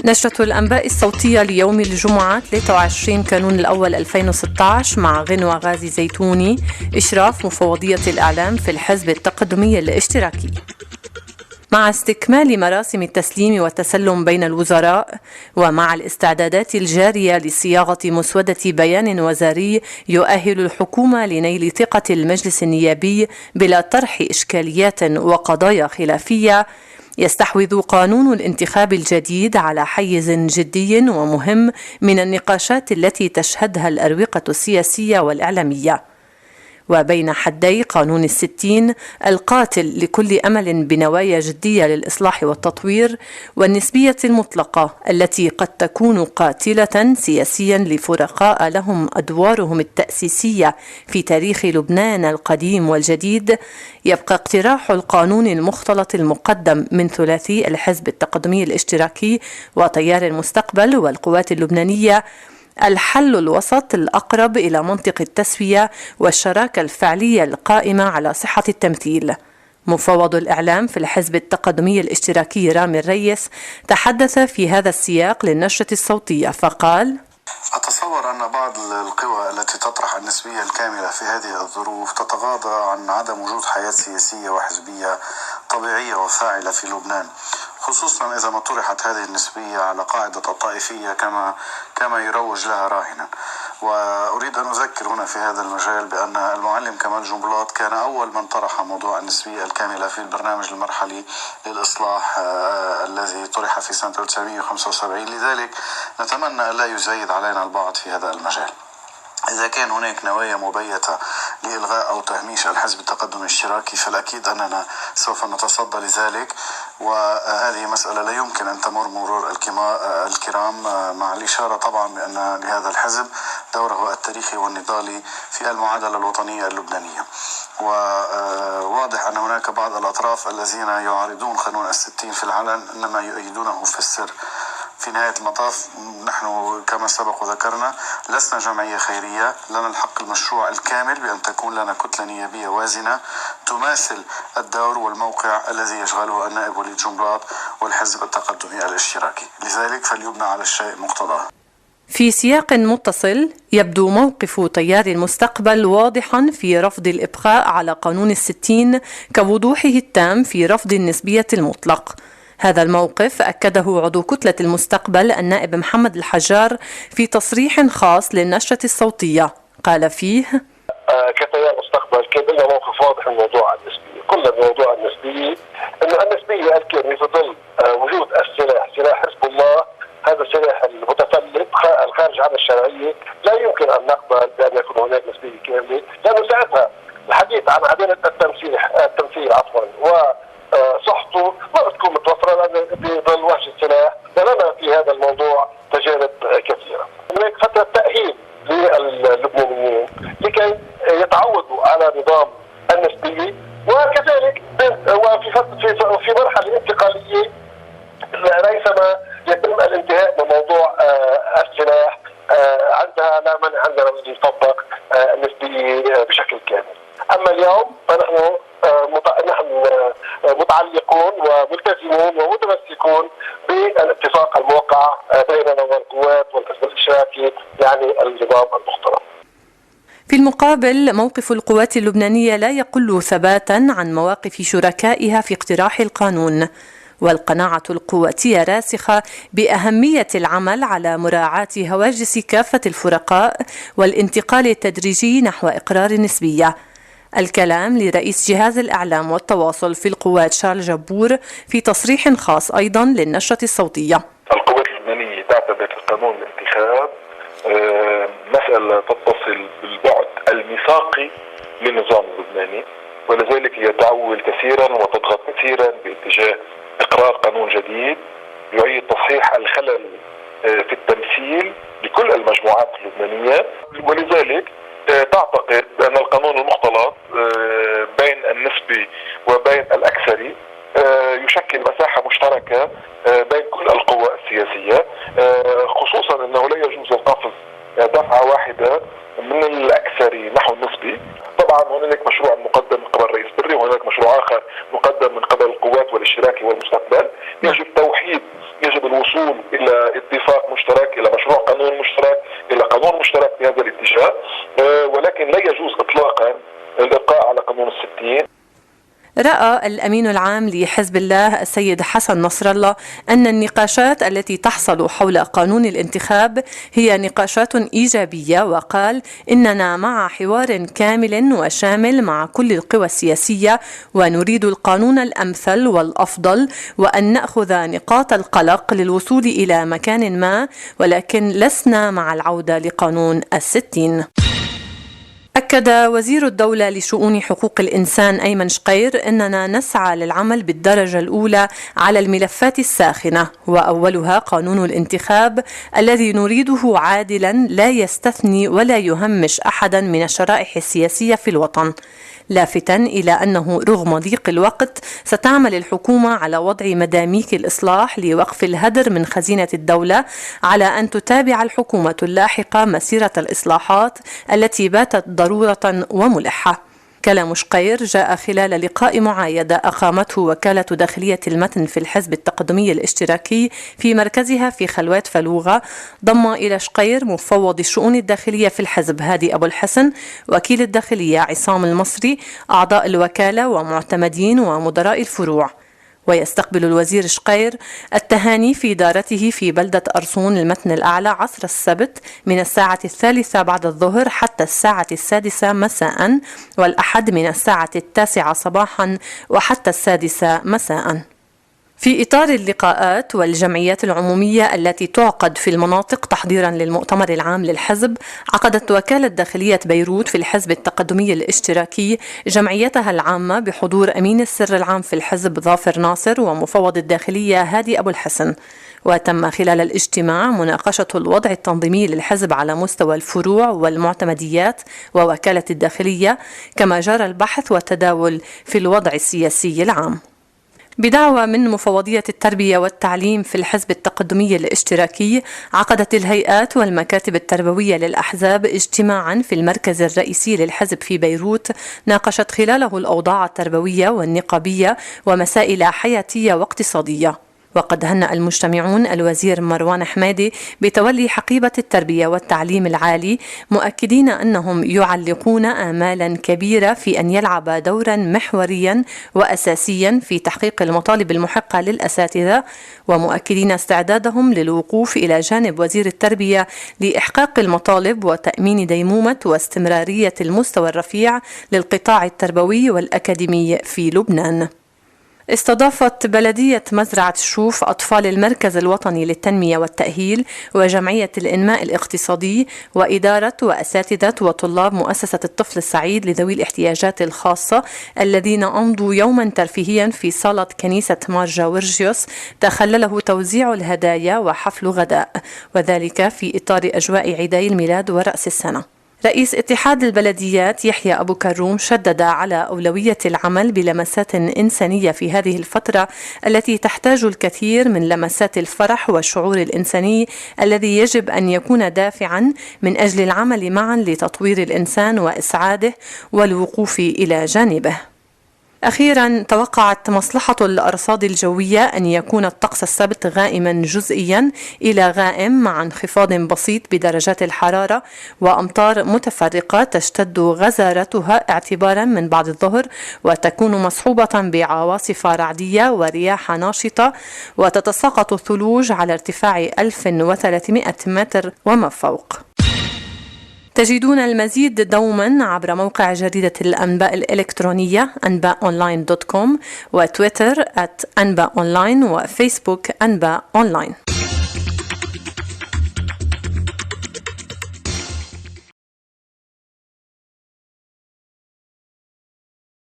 نشرة الأنباء الصوتية ليوم الجمعة 23 كانون الأول 2016 مع غنوة غازي زيتوني. إشراف مفوضية الإعلام في الحزب التقدمي الاشتراكي. مع استكمال مراسم التسليم والتسلم بين الوزراء ومع الاستعدادات الجارية لصياغة مسودة بيان وزاري يؤهل الحكومة لنيل ثقة المجلس النيابي بلا طرح إشكاليات وقضايا خلافية، يستحوذ قانون الانتخاب الجديد على حيز جدي ومهم من النقاشات التي تشهدها الأروقة السياسية والإعلامية. وبين حدي قانون الستين القاتل لكل أمل بنوايا جدية للإصلاح والتطوير، والنسبية المطلقة التي قد تكون قاتلة سياسيا لفرقاء لهم أدوارهم التأسيسية في تاريخ لبنان القديم والجديد، يبقى اقتراح القانون المختلط المقدم من ثلاثي الحزب التقدمي الاشتراكي وتيار المستقبل والقوات اللبنانية الحل الوسط الأقرب إلى منطق التسوية والشراكة الفعلية القائمة على صحة التمثيل. مفوض الإعلام في الحزب التقدمي الاشتراكي رامي الريس تحدث في هذا السياق للنشرة الصوتية فقال: أتصور أن بعض القوى التي تطرح النسبية الكاملة في هذه الظروف تتغاضى عن عدم وجود حياة سياسية وحزبية طبيعية وفاعلة في لبنان، خصوصا إذا ما طرحت هذه النسبية على قاعدة الطائفية كما يروج لها راهنا. وأريد أن أذكر هنا في هذا المجال بأن المعلم كمال جنبلاط كان أول من طرح موضوع النسبية الكاملة في البرنامج المرحلي للإصلاح الذي طرح في سنة 1975. لذلك نتمنى أن لا يزايد علينا البعض في هذا المجال. إذا كان هناك نوايا مبيتة لإلغاء أو تهميش الحزب التقدمي الاشتراكي فالأكيد أننا سوف نتصدى لذلك، وهذه مسألة لا يمكن أن تمر مرور الكرام، مع الإشارة طبعا بأن لهذا الحزب دوره التاريخي والنضالي في المعادلة الوطنية اللبنانية. وواضح أن هناك بعض الأطراف الذين يعارضون قانون الستين في العلن إنما يؤيدونه في السر. في نهاية المطاف نحن كما سبق وذكرنا لسنا جمعية خيرية، لنا الحق المشروع الكامل بأن تكون لنا كتلة نيابية وازنة تماثل الدور والموقع الذي يشغله النائب وليد جنبلاط والحزب التقدمي الاشتراكي، لذلك فليبنى على الشيء مقتضاه. في سياق متصل، يبدو موقف تيار المستقبل واضحا في رفض الإبقاء على قانون الستين كوضوحه التام في رفض النسبية المطلق. هذا الموقف أكده عضو كتلة المستقبل النائب محمد الحجار في تصريح خاص للنشرة الصوتية، قال فيه: كتيار مستقبل كان لنا موقف واضح من موضوع النسبية. كل الموضوع النسبية إنه النسبية الكاملة في ظل وجود سلاح حزب الله، هذا السلاح المتفلت الخارج عن الشرعية، لا يمكن أن نقبل بأن يكون هناك نسبية كاملة، لأنه ساعتها الحديث عن عدالة التمثيل وصحته ما بتكون متوفرة، لأن بظل وحش السلاح. لنا في هذا الموضوع تجارب كثيرة. هناك فترة تأهيل للبنانيين لكي يتعودوا على نظام النسبية، وكذلك في مرحلة انتقالية ريثما يتم الانتهاء من موضوع السلاح، عندها لا مانع عندنا من يطبق النسبية بشكل كامل. أما اليوم فنحن متعلقون وملتزمون ومتمسكون بالاتفاق الموقع بيننا والقوات والحزب الاشتراكي، يعني النظام المختلط. في المقابل، موقف القوات اللبنانية لا يقل ثباتا عن مواقف شركائها في اقتراح القانون، والقناعة القواتية راسخة بأهمية العمل على مراعاة هواجس كافة الفرقاء والانتقال التدريجي نحو إقرار النسبية. الكلام لرئيس جهاز الإعلام والتواصل في القوات شارل جبور في تصريح خاص أيضا للنشرة الصوتية. القوات اللبنانية تعتبر قانون الانتخاب مسألة تتصل بالبعد الميثاقي للنظام اللبناني، ولذلك هي تعول كثيرا وتضغط كثيرا باتجاه إقرار قانون جديد يعيد تصحيح الخلل في التمثيل لكل المجموعات اللبنانية. ولذلك تعتقد أن القانون المختلط بين النسبي وبين الأكثري يشكل مساحة مشتركة بين كل القوى السياسية، خصوصا أنه لا يجوز القفز دفعة واحدة من الأكثري نحو النسبي. طبعا هناك مشروع مقدم من قبل رئيس بري وهناك مشروع آخر مقدم من قبل القوات والاشتراكي والمستقبل. يجب بالوصول إلى اتفاق مشترك، إلى مشروع قانون مشترك، إلى قانون مشترك في هذا الاتجاه، ولكن لا يجوز إطلاقا الإبقاء على قانون الستين. رأى الأمين العام لحزب الله السيد حسن نصر الله أن النقاشات التي تحصل حول قانون الانتخاب هي نقاشات إيجابية، وقال: إننا مع حوار كامل وشامل مع كل القوى السياسية، ونريد القانون الأمثل والأفضل، وأن نأخذ نقاط القلق للوصول إلى مكان ما، ولكن لسنا مع العودة لقانون الستين. أكد وزير الدولة لشؤون حقوق الإنسان أيمن شقير أننا نسعى للعمل بالدرجة الأولى على الملفات الساخنة، وأولها قانون الانتخاب الذي نريده عادلا لا يستثني ولا يهمش أحدا من الشرائح السياسية في الوطن، لافتا إلى أنه رغم ضيق الوقت ستعمل الحكومة على وضع مداميك الإصلاح لوقف الهدر من خزينة الدولة، على أن تتابع الحكومة اللاحقة مسيرة الإصلاحات التي باتت ضرورة وملحة. كلام شقير جاء خلال لقاء معايدة أقامته وكالة داخلية المتن في الحزب التقدمي الاشتراكي في مركزها في خلوات فلوغة، ضم إلى شقير مفوض الشؤون الداخلية في الحزب هادي أبو الحسن، وكيل الداخلية عصام المصري، أعضاء الوكالة ومعتمدين ومدراء الفروع. ويستقبل الوزير شقير التهاني في دارته في بلدة أرسون المتن الأعلى عصر السبت من الساعة 3 بعد الظهر حتى الساعة 6 مساء، والأحد من الساعة 9 صباحا وحتى 6 مساء. في إطار اللقاءات والجمعيات العمومية التي تعقد في المناطق تحضيرا للمؤتمر العام للحزب، عقدت وكالة داخلية بيروت في الحزب التقدمي الاشتراكي جمعيتها العامة بحضور أمين السر العام في الحزب ظافر ناصر ومفوض الداخلية هادي أبو الحسن. وتم خلال الاجتماع مناقشة الوضع التنظيمي للحزب على مستوى الفروع والمعتمديات ووكالة الداخلية، كما جرى البحث والتداول في الوضع السياسي العام. بدعوى من مفوضية التربية والتعليم في الحزب التقدمي الاشتراكي، عقدت الهيئات والمكاتب التربوية للأحزاب اجتماعا في المركز الرئيسي للحزب في بيروت، ناقشت خلاله الأوضاع التربوية والنقابية ومسائل حياتية واقتصادية. وقد هنأ المجتمعون الوزير مروان حمادي بتولي حقيبة التربية والتعليم العالي، مؤكدين أنهم يعلقون آمالا كبيرة في أن يلعب دورا محوريا وأساسيا في تحقيق المطالب المحقة للأساتذة، ومؤكدين استعدادهم للوقوف إلى جانب وزير التربية لإحقاق المطالب وتأمين ديمومة واستمرارية المستوى الرفيع للقطاع التربوي والأكاديمي في لبنان. استضافت بلدية مزرعة شوف أطفال المركز الوطني للتنمية والتأهيل وجمعية الإنماء الاقتصادي وإدارة وأساتذة وطلاب مؤسسة الطفل السعيد لذوي الاحتياجات الخاصة الذين أمضوا يوما ترفيهيا في صالة كنيسة مار جاورجيوس تخلله توزيع الهدايا وحفل غداء، وذلك في إطار أجواء عيدي الميلاد ورأس السنة. رئيس اتحاد البلديات يحيى أبو كروم شدد على أولوية العمل بلمسات إنسانية في هذه الفترة التي تحتاج الكثير من لمسات الفرح والشعور الإنساني الذي يجب أن يكون دافعا من أجل العمل معا لتطوير الإنسان وإسعاده والوقوف إلى جانبه. أخيرا، توقعت مصلحة الأرصاد الجوية أن يكون الطقس السبت غائما جزئيا إلى غائم مع انخفاض بسيط بدرجات الحرارة وأمطار متفرقة تشتد غزارتها اعتبارا من بعد الظهر، وتكون مصحوبة بعواصف رعدية ورياح ناشطة، وتتساقط الثلوج على ارتفاع 1300 متر وما فوق. تجدون المزيد دوما عبر موقع جريدة الأنباء الإلكترونية anbaonline.com وتويتر @anbaonline وفيسبوك أنباء أونلاين.